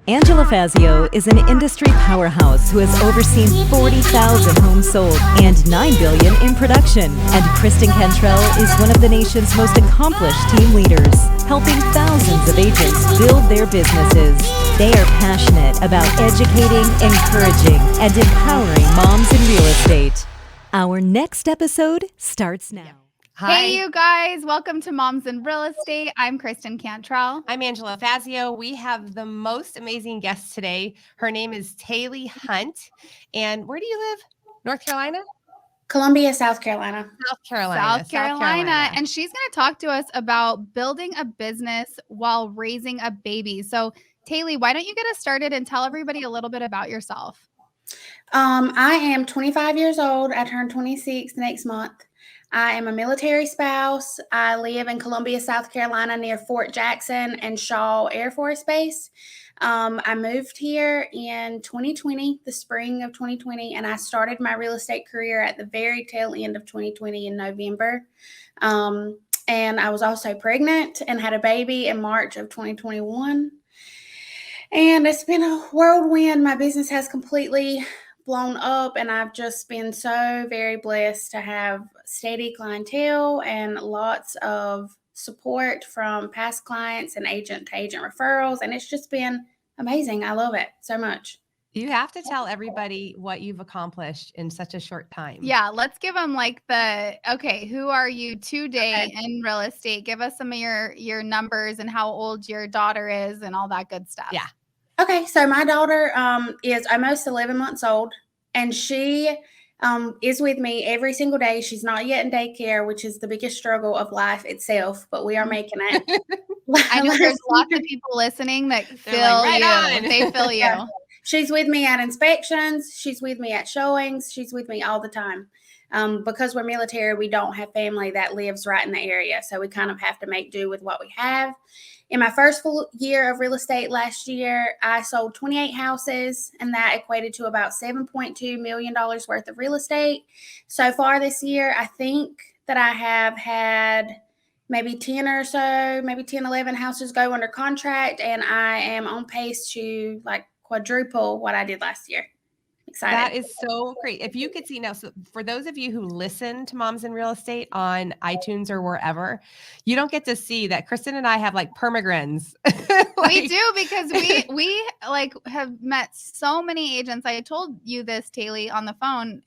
Angela Fazio is an industry powerhouse who has overseen 40,000 homes sold and $9 billion in production. And Kristen Cantrell is one of the nation's most accomplished team leaders, helping thousands of agents build their businesses. They are passionate about educating, encouraging, and empowering moms in real estate. Our next episode starts now. Hi. Hey, you guys. Welcome to Moms in Real Estate. I'm Kristen Cantrell. I'm Angela Fazio. We have the most amazing guest today. Her name is Taley Hunt. And where do you live? North Carolina? Columbia, South Carolina. South Carolina. And she's going to talk to us about building a business while raising a baby. So, Taley, why don't you get us started and tell everybody a little bit about yourself? I am 25 years old. I turn 26 next month. I am a military spouse. I live in Columbia, South Carolina, near Fort Jackson and Shaw Air Force Base. I moved here in 2020, the spring of 2020, and I started my real estate career at the very tail end of 2020 in November. And I was also pregnant and had a baby in March of 2021. And it's been a whirlwind. My business has completely blown up, and I've just been so very blessed to have steady clientele and lots of support from past clients and agent-to-agent referrals, and it's just been amazing. I love it so much. You have to tell everybody what you've accomplished in such a short time. Yeah, let's give them who are you today in real estate? Give us some of your numbers and how old your daughter is and all that good stuff. Yeah. Okay, so my daughter is almost 11 months old, and she is with me every single day. She's not yet in daycare, which is the biggest struggle of life itself, but we are making it. I know there's lots of people listening that feel like, right you. They feel you. Yeah. She's with me at inspections. She's with me at showings. She's with me all the time. Because we're military, we don't have family that lives right in the area, so we kind of have to make do with what we have. In my first full year of real estate last year, I sold 28 houses, and that equated to about $7.2 million worth of real estate. So far this year, I think that I have had maybe 10 or so, maybe 10, 11 houses go under contract, and I am on pace to like quadruple what I did last year. Excited. That is so great. If you could see now, so for those of you who listen to Moms in Real Estate on iTunes or wherever, you don't get to see that Kristen and I have like permagrens. We do, because we have met so many agents. I told you this, Taley, on the phone.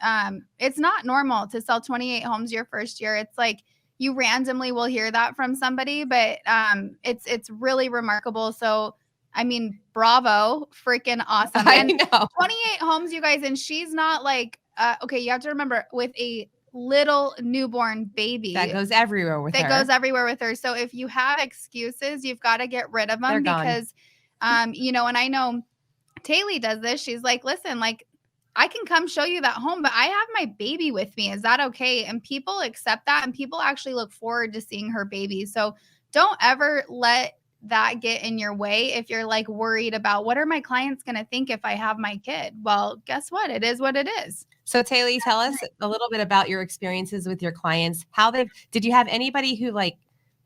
It's not normal to sell 28 homes your first year. It's like you randomly will hear that from somebody, but it's really remarkable. So I mean, bravo, freaking awesome. I know. 28 homes, you guys, and she's not like, okay, you have to remember, with a little newborn baby. That goes everywhere with her. So if you have excuses, you've got to get rid of them. They're because, and I know Taley does this. She's like, listen, like, I can come show you that home, but I have my baby with me. Is that okay? And people accept that, and people actually look forward to seeing her baby. So don't ever let that get in your way if you're like worried about what are my clients going to think if I have my kid. Well, guess what? It is what it is. So Taley, tell us a little bit about your experiences with your clients. Did you have anybody who like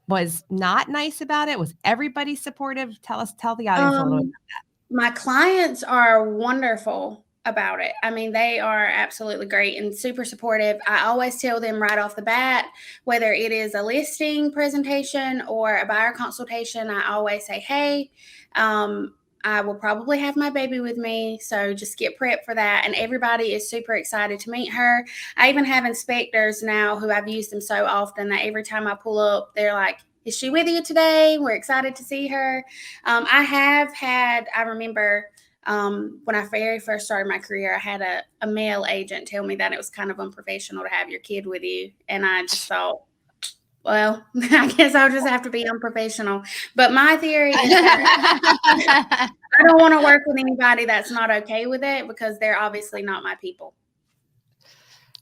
was not nice about it? Was everybody supportive? Tell the audience a little bit about that. My clients are wonderful about it. I mean, they are absolutely great and super supportive. I always tell them right off the bat, whether it is a listing presentation or a buyer consultation, I always say, hey, I will probably have my baby with me, so just get prepped for that. And everybody is super excited to meet her. I even have inspectors now who I've used them so often that every time I pull up, they're like, is she with you today? We're excited to see her. I remember when I very first started my career, I had a male agent tell me that it was kind of unprofessional to have your kid with you. And I just thought, well, I guess I'll just have to be unprofessional. But my theory is that I don't want to work with anybody that's not okay with it, because they're obviously not my people.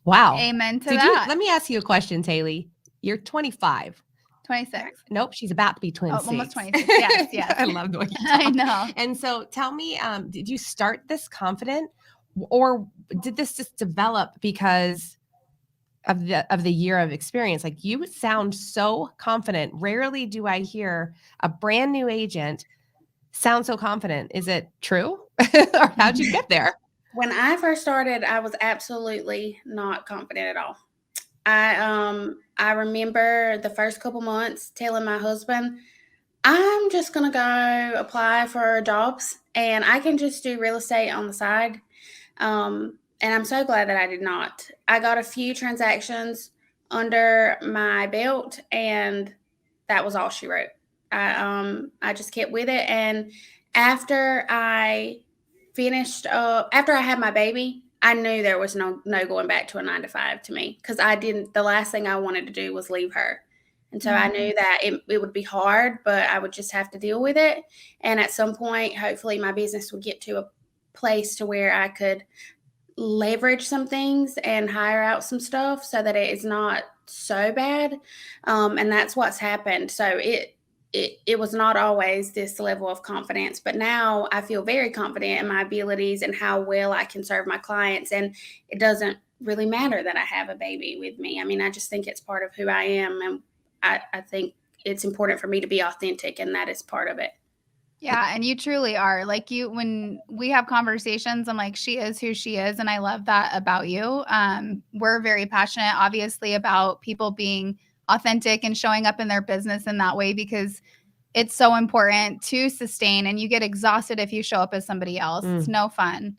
Wow. Amen to that. Let me ask you a question, Taley. You're 25. 26. Nope, she's about to be 26. Almost 26. Yes. I love the way you talk. I know. And so tell me, did you start this confident, or did this just develop because of the year of experience? Like, you sound so confident. Rarely do I hear a brand new agent sound so confident. Is it true? Or how'd you get there? When I first started, I was absolutely not confident at all. I remember the first couple months telling my husband, I'm just gonna go apply for jobs and I can just do real estate on the side. And I'm so glad that I did not. I got a few transactions under my belt, and that was all she wrote. I just kept with it, and after I finished up, after I had my baby, I knew there was no going back to a 9 to 5 to me, because I didn't. The last thing I wanted to do was leave her, and so I knew that it would be hard, but I would just have to deal with it. And at some point, hopefully, my business would get to a place to where I could leverage some things and hire out some stuff so that it is not so bad. And that's what's happened. So it was not always this level of confidence, but now I feel very confident in my abilities and how well I can serve my clients. And it doesn't really matter that I have a baby with me. I mean, I just think it's part of who I am. And I think it's important for me to be authentic, and that is part of it. Yeah, and you truly are. Like, when we have conversations, I'm like, she is who she is, and I love that about you. We're very passionate, obviously, about people being authentic and showing up in their business in that way, because it's so important to sustain, and you get exhausted if you show up as somebody else. It's no fun.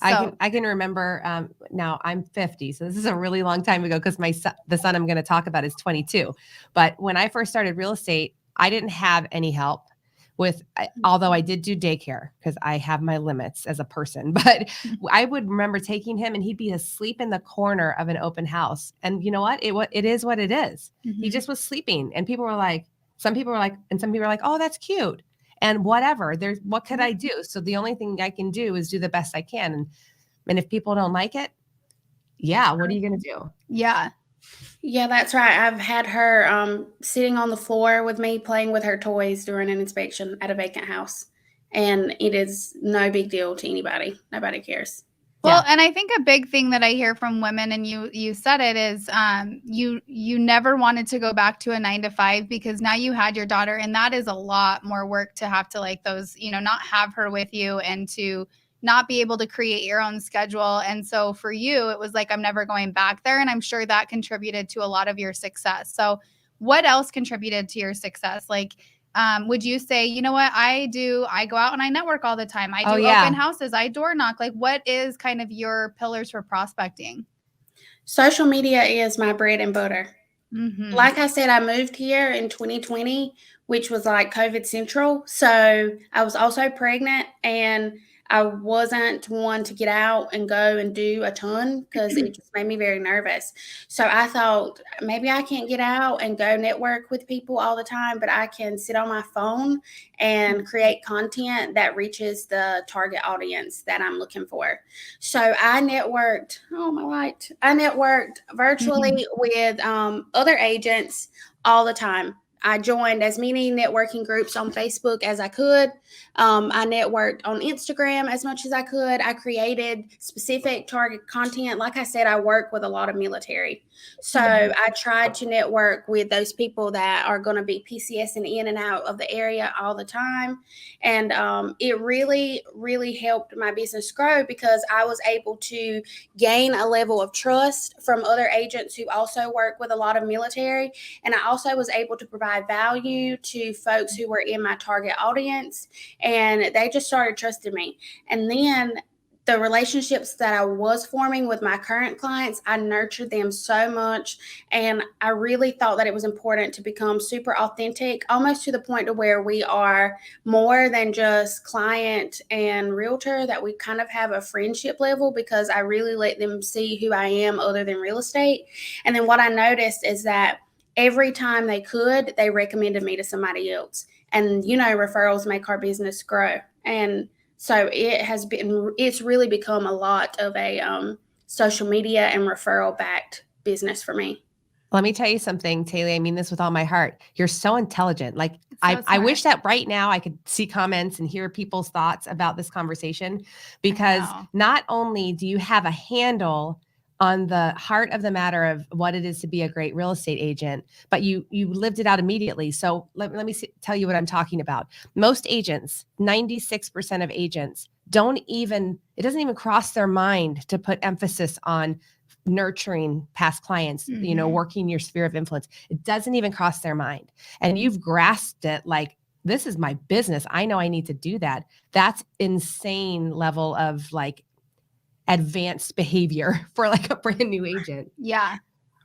So, I can remember, now I'm 50, so this is a really long time ago, because the son I'm going to talk about is 22. But when I first started real estate, I didn't have any help with, although I did do daycare because I have my limits as a person. But I would remember taking him and he'd be asleep in the corner of an open house. And you know what? It is what it is. He just was sleeping, and some people were like, oh, that's cute. And whatever, what could I do? So the only thing I can do is do the best I can. And if people don't like it, yeah, what are you going to do? Yeah. Yeah, that's right. I've had her sitting on the floor with me playing with her toys during an inspection at a vacant house. And it is no big deal to anybody. Nobody cares. Well, and I think a big thing that I hear from women, and you said it, is you never wanted to go back to a 9 to 5 because now you had your daughter, and that is a lot more work to have to, like, those, not have her with you and to not be able to create your own schedule. And so for you, it was like, I'm never going back there. And I'm sure that contributed to a lot of your success. So what else contributed to your success? Like, would you say, you know what I do? I go out and I network all the time. I do open houses. I door knock. Like, what is kind of your pillars for prospecting? Social media is my bread and butter. Like I said, I moved here in 2020, which was like COVID central. So I was also pregnant, and I wasn't one to get out and go and do a ton because it just made me very nervous. So I thought, maybe I can't get out and go network with people all the time, but I can sit on my phone and create content that reaches the target audience that I'm looking for. So I networked, I networked virtually with other agents all the time. I joined as many networking groups on Facebook as I could. I networked on Instagram as much as I could. I created specific target content. Like I said, I work with a lot of military. So I tried to network with those people that are going to be PCSing in and out of the area all the time. And it really, really helped my business grow because I was able to gain a level of trust from other agents who also work with a lot of military. And I also was able to provide value to folks who were in my target audience, and they just started trusting me. And then the relationships that I was forming with my current clients, I nurtured them so much, and I really thought that it was important to become super authentic, almost to the point to where we are more than just client and realtor, that we kind of have a friendship level, because I really let them see who I am other than real estate. And then what I noticed is that every time they could, they recommended me to somebody else. And, referrals make our business grow. And so it's really become a lot of a social media and referral backed business for me. Let me tell you something, Taley. I mean this with all my heart. You're so intelligent. Like, I wish that right now I could see comments and hear people's thoughts about this conversation, because not only do you have a handle on the heart of the matter of what it is to be a great real estate agent, but you lived it out immediately. So let me tell you what I'm talking about. Most agents, 96% of agents, it doesn't even cross their mind to put emphasis on nurturing past clients, working your sphere of influence. It doesn't even cross their mind. And you've grasped it like, this is my business. I know I need to do that. That's insane level of like advanced behavior for like a brand new agent. Yeah.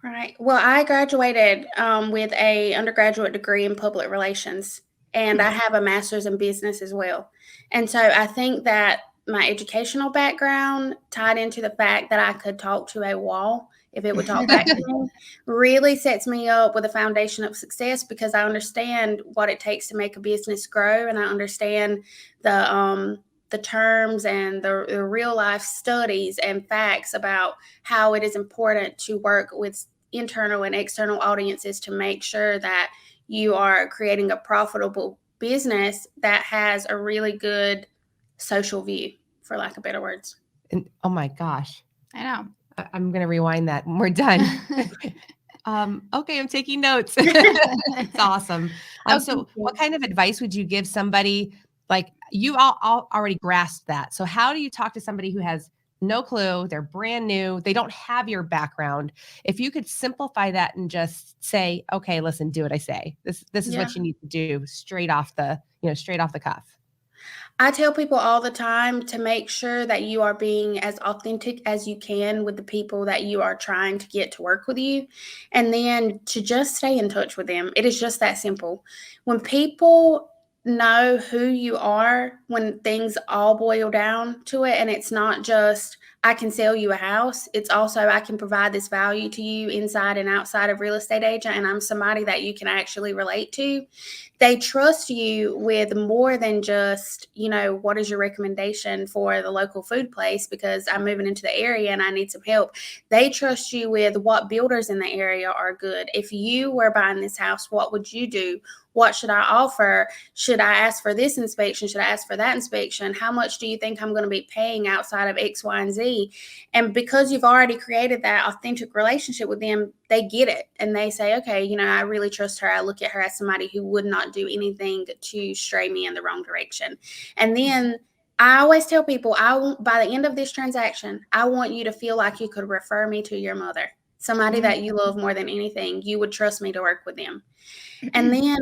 Right. Well, I graduated with a undergraduate degree in public relations, and I have a master's in business as well. And so I think that my educational background tied into the fact that I could talk to a wall if it would talk back to me really sets me up with a foundation of success, because I understand what it takes to make a business grow, and I understand the terms and the real life studies and facts about how it is important to work with internal and external audiences to make sure that you are creating a profitable business that has a really good social view, for lack of better words. And oh my gosh, I know. I'm going to rewind that when we're done. Okay, I'm taking notes. It's awesome. So what kind of advice would you give somebody? Like, you all already grasped that. So how do you talk to somebody who has no clue, they're brand new, they don't have your background? If you could simplify that and just say, okay, listen, do what I say. This is what you need to do straight off the cuff. I tell people all the time to make sure that you are being as authentic as you can with the people that you are trying to get to work with you, and then to just stay in touch with them. It is just that simple. When people know who you are, when things all boil down to it, and it's not just, I can sell you a house, it's also, I can provide this value to you inside and outside of real estate agent, and I'm somebody that you can actually relate to. They trust you with more than just, what is your recommendation for the local food place because I'm moving into the area and I need some help. They trust you with what builders in the area are good. If you were buying this house, what would you do? What should I offer? Should I ask for this inspection? Should I ask for that inspection? How much do you think I'm going to be paying outside of X, Y, and Z? And because you've already created that authentic relationship with them, they get it. And they say, okay, I really trust her. I look at her as somebody who would not do anything to stray me in the wrong direction. And then I always tell people, by the end of this transaction, I want you to feel like you could refer me to your mother, somebody that you love more than anything. You would trust me to work with them. And then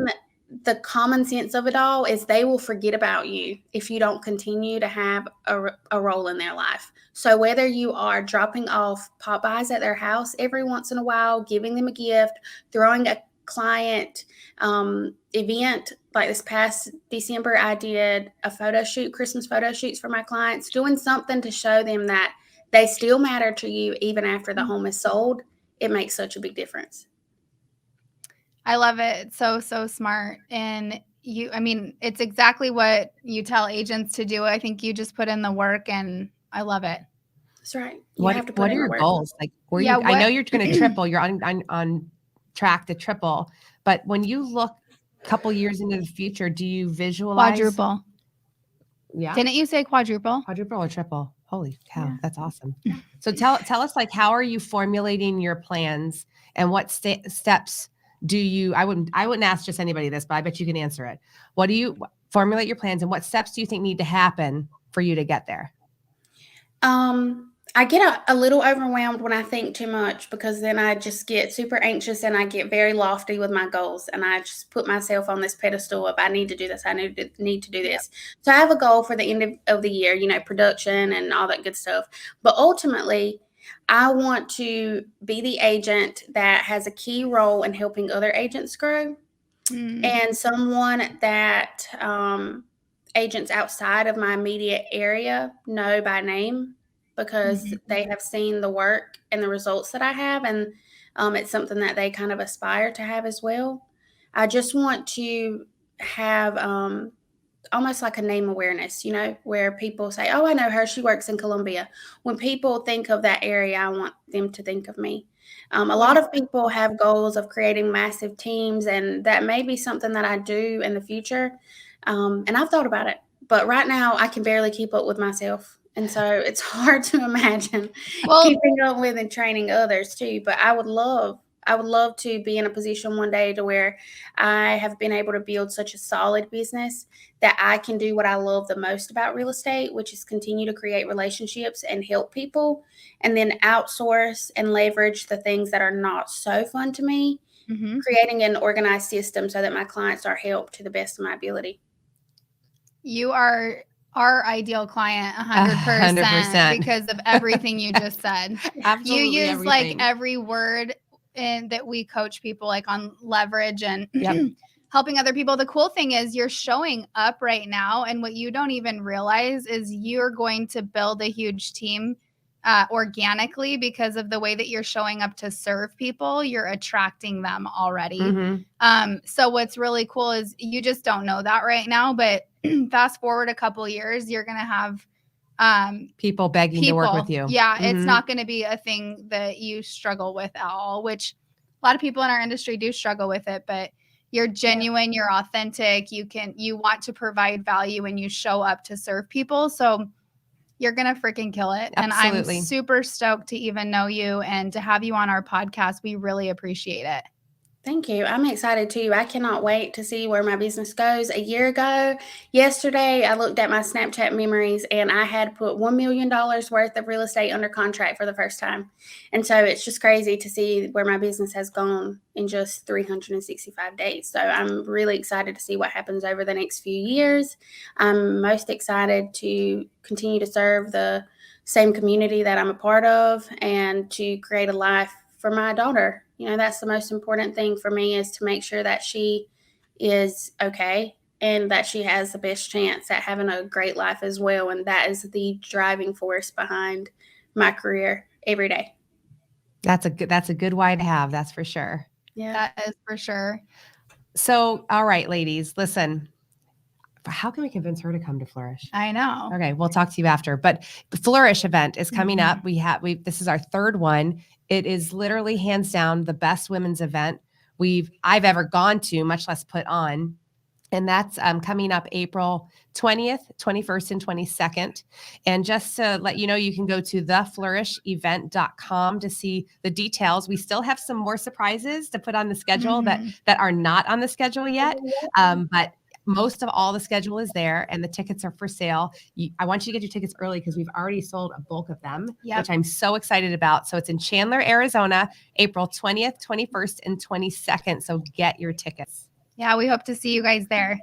the common sense of it all is they will forget about you if you don't continue to have a role in their life. So whether you are dropping off pop-bys at their house every once in a while, giving them a gift, throwing a client event, like this past December, I did a photo shoot, Christmas photo shoots for my clients, doing something to show them that they still matter to you even after the home is sold, it makes such a big difference. I love it. It's so smart. And it's exactly what you tell agents to do. I think you just put in the work, and I love it. That's right. What are your goals? Like, I know you're going to triple, you're on track to triple, but when you look a couple years into the future, do you visualize quadruple? Yeah. Didn't you say quadruple? Quadruple or triple? Holy cow. Yeah. That's awesome. So tell us, like, how are you formulating your plans, and what steps do you, I wouldn't ask just anybody this, but I bet you can answer it. What do you formulate your plans, and what steps do you think need to happen for you to get there? I get a little overwhelmed when I think too much, because then I just get super anxious and I get very lofty with my goals, and I just put myself on this pedestal of, I need to do this. I need to do this. So I have a goal for the end of the year, production and all that good stuff. But ultimately, I want to be the agent that has a key role in helping other agents grow, and someone that agents outside of my immediate area know by name, because they have seen the work and the results that I have, and it's something that they kind of aspire to have as well. I just want to have almost like a name awareness, where people say, oh, I know her, she works in Columbia. When people think of that area, I want them to think of me. A lot of people have goals of creating massive teams, and that may be something that I do in the future. And I've thought about it, but right now I can barely keep up with myself. And so it's hard to imagine Well, keeping up with and training others too. But I would love to be in a position one day to where I have been able to build such a solid business that I can do what I love the most about real estate, which is continue to create relationships and help people, and then outsource and leverage the things that are not so fun to me, creating an organized system so that my clients are helped to the best of my ability. You are our ideal client 100% because of everything you just said. Absolutely, you use everything. like every word that we coach people like on leverage and helping other people. The cool thing is you're showing up right now, and what you don't even realize is you're going to build a huge team organically because of the way that you're showing up to serve people. You're attracting them already. So what's really cool is you just don't know that right now, but fast forward a couple of years, you're going to have people begging to work with you. Yeah, it's not going to be a thing that you struggle with at all, which a lot of people in our industry do struggle with it, but you're genuine, you're authentic, you want to provide value and you show up to serve people. So you're going to freaking kill it. Absolutely. And I'm super stoked to even know you and to have you on our podcast. We really appreciate it. Thank you. I'm excited too. I cannot wait to see where my business goes. A year ago, yesterday, I looked at my Snapchat memories and I had put $1 million worth of real estate under contract for the first time. And so it's just crazy to see where my business has gone in just 365 days. So I'm really excited to see what happens over the next few years. I'm most excited to continue to serve the same community that I'm a part of and to create a life for my daughter. You know, that's the most important thing for me, is to make sure that she is okay and that she has the best chance at having a great life as well. And that is the driving force behind my career every day. That's a good why to have. That's for sure. Yeah, that is for sure. So, all right, ladies, listen. How can we convince her to come to Flourish? I know. Okay, we'll talk to you after. But the Flourish event is coming up. This is our third one. It is literally hands down the best women's event I've ever gone to, much less put on. And that's coming up April 20th, 21st, and 22nd. And just to let you know, you can go to theflourishevent.com to see the details. We still have some more surprises to put on the schedule that are not on the schedule yet. But most of all the schedule is there and the tickets are for sale. I want you to get your tickets early because we've already sold a bulk of them, which I'm so excited about. So it's in Chandler, Arizona, April 20th, 21st, and 22nd. So get your tickets. Yeah, we hope to see you guys there.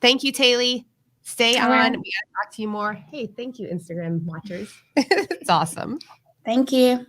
Thank you, Taley. Stay on. We got to talk to you more. Hey, thank you, Instagram watchers. It's awesome. Thank you.